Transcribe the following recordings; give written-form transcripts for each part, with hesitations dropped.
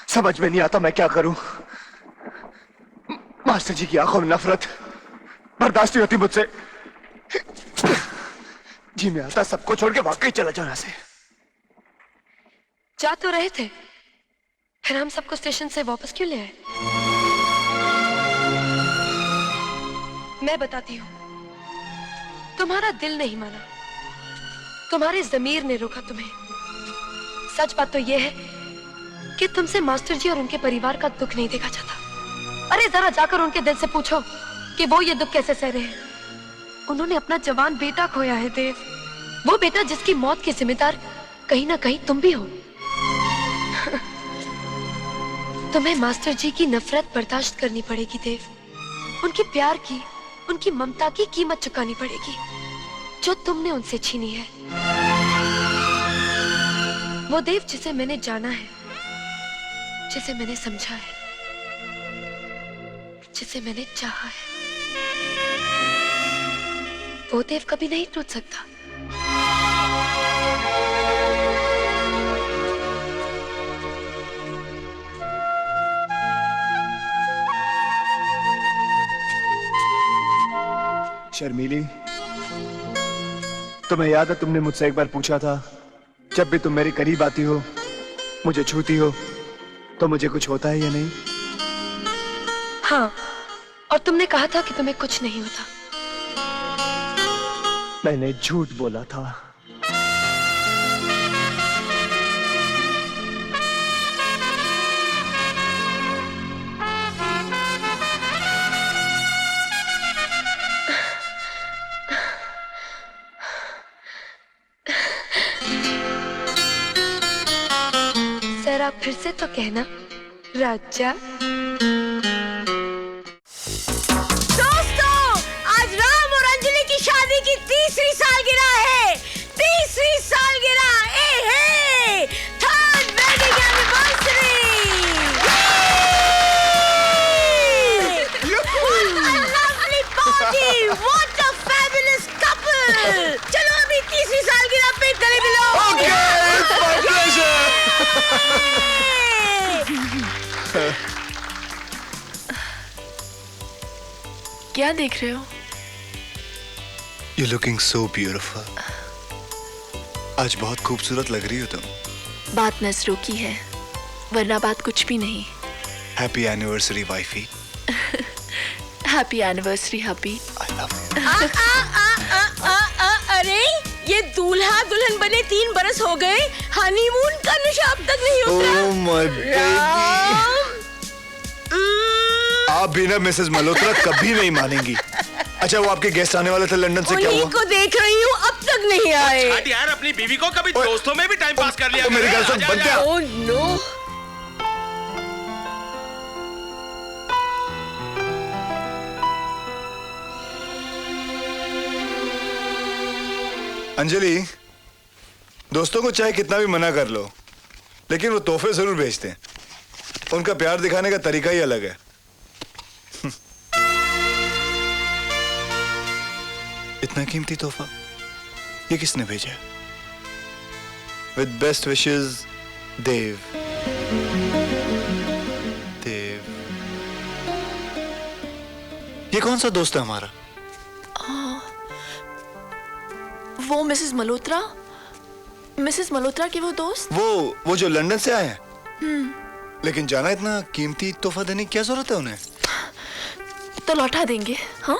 समझ में नहीं आता मैं क्या करूं। मास्टर जी की आंखों में नफरत बर्दाश्त नहीं होती मुझसे। जी मैं आता सबको छोड़ के वाकई चला जाना से। जा तो रहे थे, फिर हम सबको स्टेशन से वापस क्यों ले आए? मैं बताती हूँ, तुम्हारा दिल नहीं माना, तुम्हारे जमीर ने रोका तुम्हें। सच बात तो यह है कि तुमसे मास्टर जी और उनके परिवार का दुख नहीं देखा जाता। अरे जरा जाकर उनके दिल से पूछो कि वो ये दुख कैसे सह रहे हैं। उन्होंने अपना जवान बेटा खोया है देव, वो बेटा जिसकी मौत के जिम्मेदार कहीं ना कहीं तुम भी हो। तुम्हें मास्टर जी की नफरत बर्दाश्त करनी पड़ेगी देव, उनकी प्यार की, उनकी ममता की कीमत चुकानी पड़ेगी जो तुमने उनसे छीनी है। वो देव जिसे मैंने जाना है, जिसे मैंने समझा है, जिसे मैंने चाहा है, वो देव कभी नहीं टूट सकता। शर्मीली, तुम्हें याद है तुमने मुझसे एक बार पूछा था, जब भी तुम मेरे करीब आती हो, मुझे छूती हो, तो मुझे कुछ होता है या नहीं? हाँ, और तुमने कहा था कि तुम्हें कुछ नहीं होता। मैंने झूठ बोला था। जरा फिर से तो कहना राजा। दोस्तों, आज राम और अंजलि की शादी की तीसरी सालगिरह है। तीसरी सालगिरह, third wedding anniversary. What a lovely party! What a fabulous couple! चलो अभी तीसरी सालगिरह पे गले मिलो। क्या देख रहे हो? You're looking so beautiful. आज बहुत खूबसूरत लग रही हो तुम। बात नजरों की है, वरना बात कुछ भी नहीं। Happy anniversary wifey. Happy anniversary hubby. I love you. अरे ये दूल्हा दुल्हन बने 3 बरस हो गए, हनीमून का नशा अब तक नहीं उतरा। Oh my baby. आप भी ना मिसेस मल्होत्रा कभी नहीं मानेंगी। अच्छा, वो आपके गेस्ट आने वाले थे लंदन से, क्या हुआ? उन्हीं को देख रही हूँ, अब तक नहीं आए। यार अपनी बीवी को कभी दोस्तों में भी टाइम पास कर लिया। मेरी गल सुन, बंद क्या? Oh no. अंजलि, दोस्तों को चाहे कितना भी मना कर लो, लेकिन वो तोहफे जरूर भेजते हैं। उनका प्यार दिखाने का तरीका ही अलग है। इतना कीमती तोहफा ये किसने भेजा? विद बेस्ट विशेस, देव। देव, ये कौन सा दोस्त है हमारा? वो मिसेस मल्होत्रा, मिसेस मल्होत्रा के वो दोस्त। वो जो लंदन से आए हैं। लेकिन जाना इतना कीमती तोहफा देने की क्या जरूरत है उन्हें? तो लौटा देंगे। हाँ,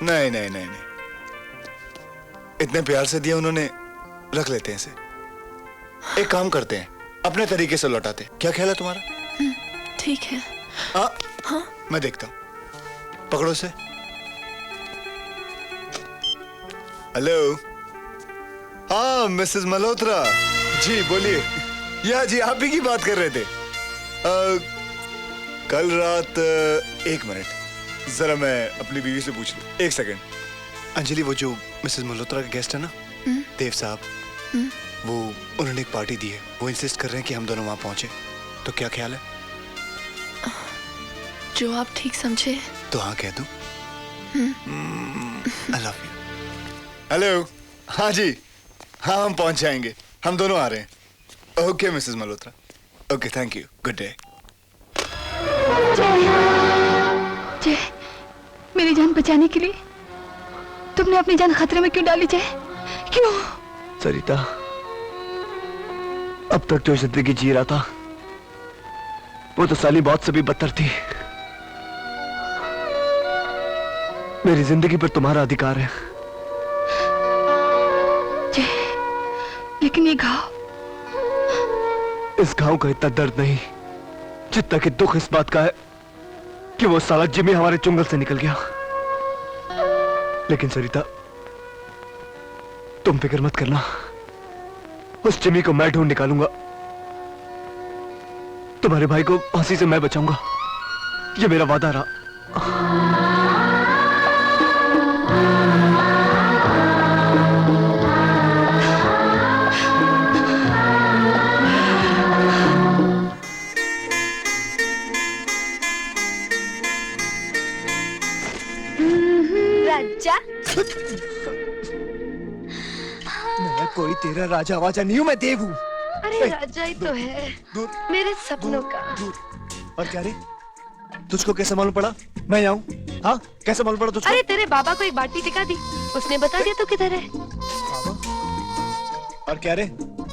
नहीं नहीं नहीं नहीं, इतने प्यार से दिया उन्होंने, रख लेते हैं इसे। एक काम करते हैं, अपने तरीके से लौटाते। क्या ख्याल है तुम्हारा? ठीक है। हाँ, मैं देखता हूं। पकड़ो से। हेलो। हाँ मिसेस मल्होत्रा जी, बोलिए। या जी, आप ही की बात कर रहे थे। कल रात 1 मिनट, जरा मैं अपनी बीवी से पूछ लूं। 1 सेकंड। अंजलि, वो जो मिसेस मल्होत्रा के गेस्ट है ना, देव साहब, वो उन्होंने एक पार्टी दी है। वो इंसिस्ट कर रहे हैं कि हम दोनों वहां पहुंचे। तो क्या ख्याल है? जो आप ठीक समझे। तो हाँ कह दूं? I love you. हेलो। हाँ जी, हाँ हम पहुंच जाएंगे, हम दोनों आ रहे हैं। Okay Mrs Malhotra, okay thank you, good day. जय, मेरी जान बचाने के लिए तुमने अपनी जान खतरे में क्यों डाली? जय, क्यों? सरिता, अब तक जो जिंदगी जी रहा था वो तो साली बहुत से भी बदतर थी। मेरी जिंदगी पर तुम्हारा अधिकार है। जय, लेकिन ये घाव, इस घाव का इतना दर्द नहीं जितना कि दुख इस बात का है कि वो साला जिमी हमारे चुंगल से निकल गया। लेकिन सरिता, तुम फिक्र मत करना, उस जिमी को मैं ढूंढ निकालूंगा। तुम्हारे भाई को फांसी से मैं बचाऊंगा, ये मेरा वादा रहा। राजा, मैं कोई तेरा राजा वाजा नहीं हूं, मैं देव हूं। अरे राजा ही तो है, दूर, मेरे सपनों का। दूर। और क्या रे, तुझको कैसे मालूम पड़ा मैं यहाँ हूँ? हाँ, कैसे मालूम पड़ा तुझको? अरे तेरे बाबा को एक बाटी दिखा दी, उसने बता दिया तू किधर है। बाबा? और क्या रे,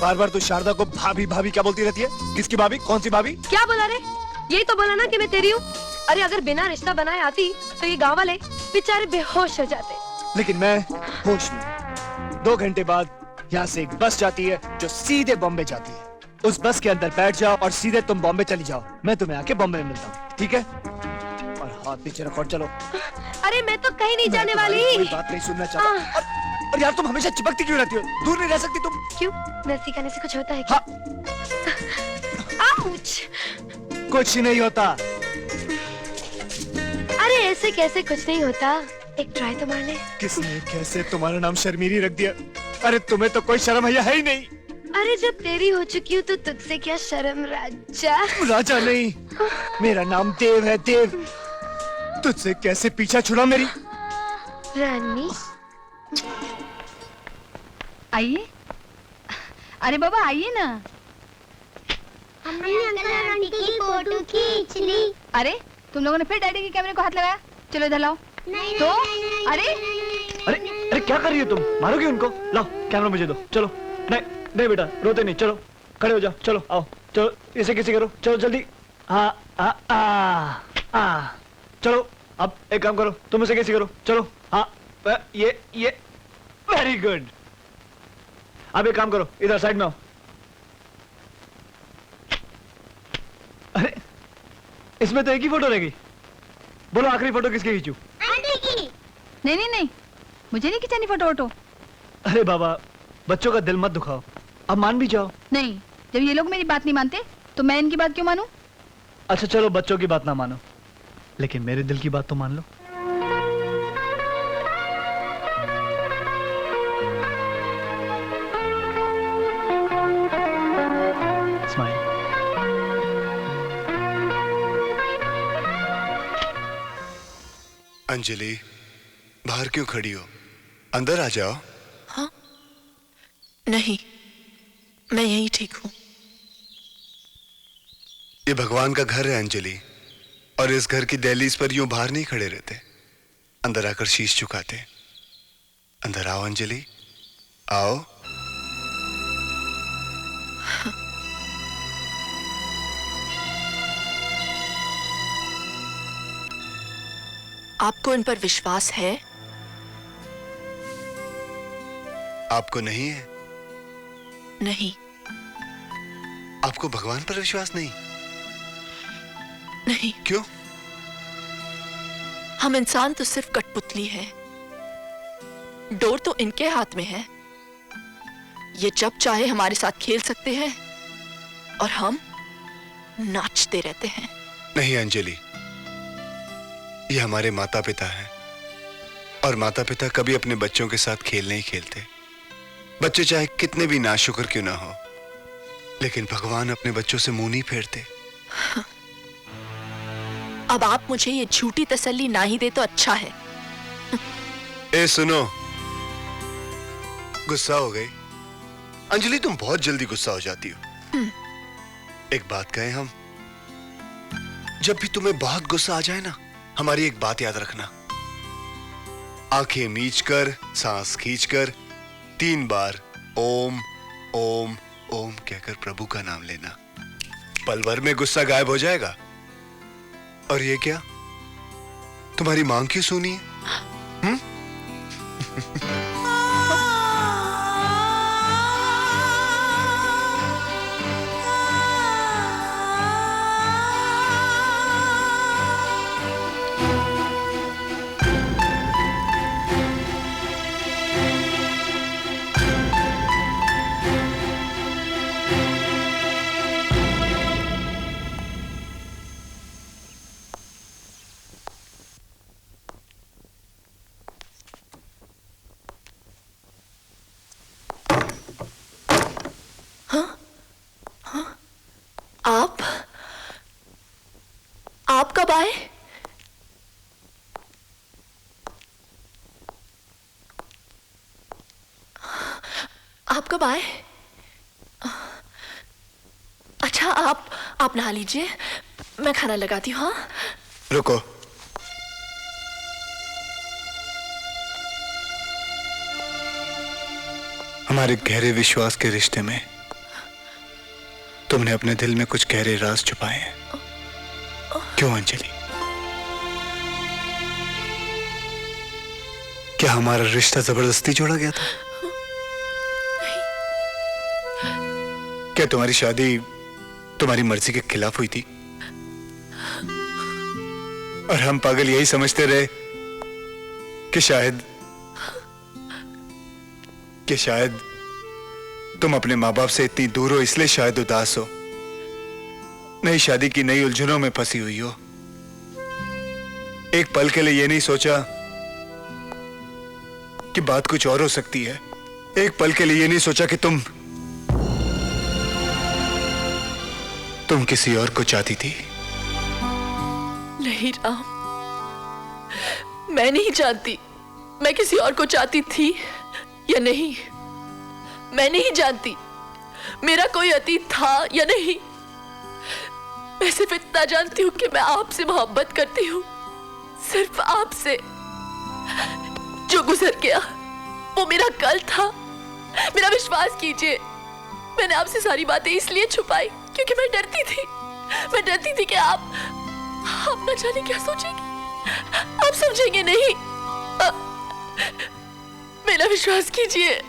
बार बार तू शारदा को भाभी भाभी क्या बोलती रहती है? किसकी भाभी? कौन सी भाभी? क्या बोला रे? यही तो बोला ना कि मैं तेरी हूँ। अरे अगर बिना रिश्ता बनाए आती तो ये गाँव वाले बेचारे बेहोश हो जाते। लेकिन मैं होश में। 2 घंटे बाद यहाँ से एक बस जाती है जो सीधे बॉम्बे जाती है। उस बस के अंदर बैठ जाओ और सीधे तुम बॉम्बे चली जाओ। मैं तुम्हें आके बॉम्बे में मिलता हूँ, ठीक है? और हाथ पीछे रखो और चलो। अरे मैं तो कहीं नहीं जाने वाली। कोई बात नहीं सुनना चाहता। और यार तुम हमेशा चिपकती क्यों रहती हो? दूर नहीं रह सकती तुम? क्यों? नजदीक आने से कुछ होता है क्या? आउच! कुछ नहीं होता। अरे ऐसे कैसे कुछ नहीं होता? एक ट्राई तो मार ले। किसने कैसे तुम्हारा नाम शर्मीली रख दिया? अरे तुम्हें तो कोई शर्म है ही नहीं। अरे जब तेरी हो चुकी हूँ तो तुझसे क्या शर्म राजा? राजा नहीं, मेरा नाम देव है, देव। तुझसे कैसे पीछा छुड़ा मेरी? रानी, आइए। अरे बाबा आइए ना। हमने अंकल और आंटी की फोटो खींच ली। अरे तुम लोगों ने फिर डैडी के कैमरे को हाथ लगाया। चलो इधर लाओ। नहीं, तो नहीं, नहीं, अरे नहीं, अरे अरे क्या कर रही हो तुम? मारोगे उनको? लाओ कैमरा मुझे दो। चलो। नहीं नहीं बेटा, रोते नहीं। चलो खड़े हो जाओ। चलो आओ, चलो इसे किसी करो। चलो जल्दी। चलो अब एक काम करो, तुम इसे किसी करो। चलो हाँ, ये वेरी गुड। अब एक काम करो, इधर साइड में आओ। अरे इसमें तो एक ही फोटो रहेगी। बोलो आखिरी फोटो किसकी खींचूं? आंटी की। नहीं, मुझे नहीं खिंचानी फोटो वोटो। अरे बाबा, बच्चों का दिल मत दुखाओ, अब मान भी जाओ। नहीं, जब ये लोग मेरी बात नहीं मानते तो मैं इनकी बात क्यों मानूं? अच्छा चलो बच्चों की बात ना मानो, लेकिन मेरे दिल की बात तो मान लो। स्माइल। अंजलि, बाहर क्यों खड़ी हो? अंदर आ जाओ। हाँ? नहीं, मैं यहीं ठीक हूँ। ये भगवान का घर है अंजलि, और इस घर की दहलीज पर यूं बाहर नहीं खड़े रहते, अंदर आकर शीश झुकाते। अंदर आओ अंजलि, आओ। आपको इन पर विश्वास है? आपको नहीं है? नहीं। आपको भगवान पर विश्वास नहीं? नहीं। क्यों? हम इंसान तो सिर्फ कठपुतली है, डोर तो इनके हाथ में है। ये जब चाहे हमारे साथ खेल सकते हैं और हम नाचते रहते हैं। नहीं अंजलि, ये हमारे माता पिता हैं, और माता पिता कभी अपने बच्चों के साथ खेल नहीं खेलते। बच्चे चाहे कितने भी नाशुक्र क्यों ना हो, लेकिन भगवान अपने बच्चों से मुंह नहीं फेरते। अब आप मुझे ये झूठी तसल्ली ना ही दे तो अच्छा है। ए सुनो, गुस्सा हो गई? अंजलि तुम बहुत जल्दी गुस्सा हो जाती हो। एक बात कहें हम, जब भी तुम्हें बहुत गुस्सा आ जाए ना, हमारी एक बात याद रखना। आंखें मीच कर, सांस खींचकर 3 बार ओम ओम ओम कहकर प्रभु का नाम लेना। पल भर में गुस्सा गायब हो जाएगा। और ये क्या, तुम्हारी मांग क्यों सुनी है? आप कब आए? आप कब आए? अच्छा, आप नहा लीजिए, मैं खाना लगाती हूँ। हाँ, रुको। हमारे गहरे विश्वास के रिश्ते में तुमने अपने दिल में कुछ गहरे राज छुपाए हैं। क्यों अंजलि? क्या हमारा रिश्ता जबरदस्ती जोड़ा गया था? क्या तुम्हारी शादी तुम्हारी मर्जी के खिलाफ हुई थी? और हम पागल यही समझते रहे कि शायद तुम अपने माँ बाप से इतनी दूर हो, इसलिए शायद उदास हो, नई शादी की नई उलझनों में फंसी हुई हो। एक पल के लिए ये नहीं सोचा कि बात कुछ और हो सकती है। एक पल के लिए ये नहीं सोचा कि तुम किसी और को चाहती थी। नहीं राम, मैं नहीं जानती मैं किसी और को चाहती थी या नहीं। मैं नहीं जानती मेरा कोई अतीत था या नहीं। मैं सिर्फ इतना जानती हूँ कि मैं आपसे मोहब्बत करती हूँ, सिर्फ आपसे। जो गुजर गया वो मेरा कल था। मेरा विश्वास कीजिए, मैंने आपसे सारी बातें इसलिए छुपाई क्योंकि मैं डरती थी। मैं डरती थी कि आप न जाने क्या सोचेंगे, आप समझेंगे नहीं। मेरा विश्वास कीजिए,